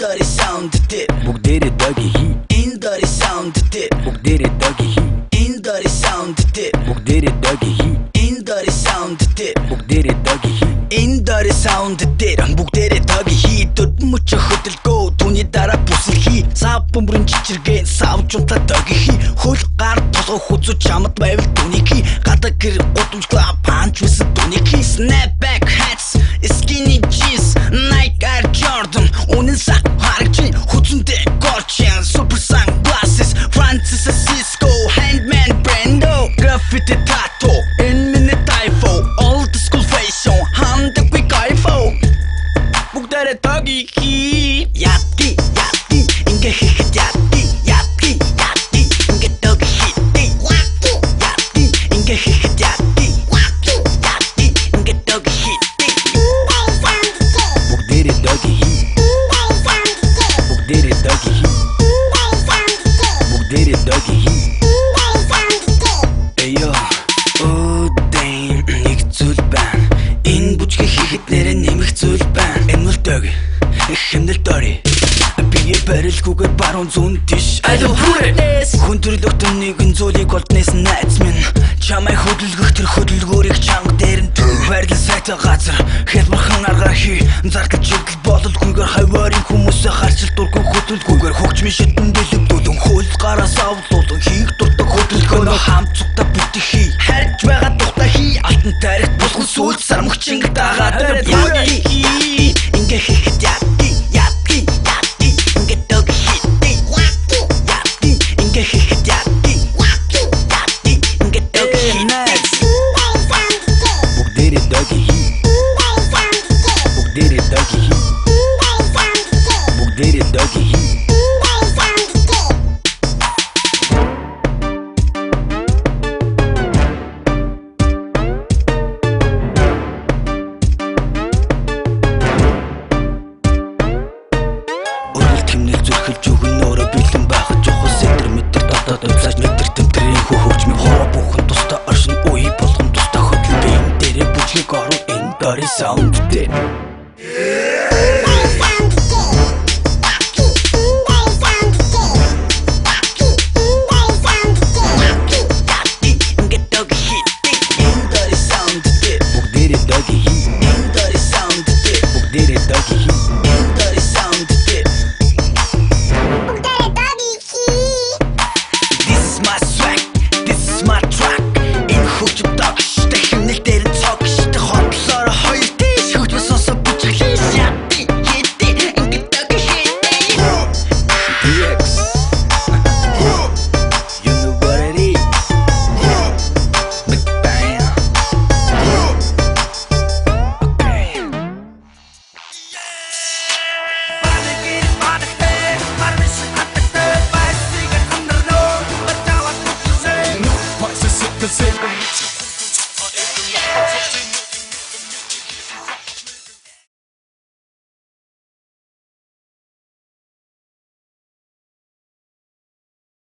Dirty sound did бүгдээрээ даги хий in dirty sound did бүгдээрээ даги хий in dirty sound did бүгдээрээ даги хий in dirty sound did бүгдээрээ даги хий in dirty sound did бүгдээрээ даги хий дөд мөч хөдөлгөө түүний дараа бүсэл хий сав бөмбөрийн чичиргэн савжунта даги хий хөл гар толгой хүзүү чамд байвал түүний хий гадаг гэр гудамжлаа панч үсэ түүний хий snapback hats skinny jeans Nike Air Jordan үнэн сах харагчин хүзэндээ Gorchian super sunglasses Francis Cisco handman Brando graffiti tattoo in minute typho old school fashion hanдаг би кайфо бүгдээрээ таги хий ятки ингээ хийхэд ятки ингээ таги хий ятки ингээ хийхэд ятки ингээ таги хий бүгдээрээ даги хий бүгдээрээ даги хий бүгдээрээ даги хий Эё oh damn нэг зүйл байна энэ бүжгийг хийхэд нэрээ нэмэх зүйл байна энэ мөл дог хэмнэл дори бие барилгүйгээр баруун зүүн тийш I don't put it хүндрэлөختөн нэгэн зүйлийг болднээс найз минь чамай хөдөлгөх тэр хөдөлгөөрийг чанга дээр нь байрлал сайтай газар хэлбэрхэн аргаар хий зардал чигэл бололгүйгээр хаваарын хүмүүсээ харчил дургүй хөдөлгүйгээр хөгжмийн шидэн дэлбдүүлэн хөл гараас авлуулан хийх дуртай хөдөлгөөнөө хамцугта бүтэх хий харж байгаа тухта хий алтан тарихт булган сүүл сармагч ингэ дагаад хий ингээ хийхэд ятки ингээ дог хий ингээ хийхэд ятки ингээ дог хий бүгдээрээ даги хий бүгдээрээ даги хий бүгдээрээ даги хий Өргөл тэмнэл зүрхэлж өгөн өөрөө бэлэн байх жохос сэтэр мэтэр дотоод уцааж мэтэр тэмдрийн хөвчмийн хороо бүхэн тустай оршин үе болгон тустай хөдөлгөөн дээрээ бүжгийг орон энэ dirty sound дээр бүгдээрээ даги хий бүгдээрээ даги хий This is my swag, this is my track. Энэ хөгжим дог штэ хэмнэл дээр цог штэ хотлоор хоёр тийш хөгжмөс сонсоо бүжиглээ ятти ингэ дог хий DX You know what it is Big bang Okay My sister said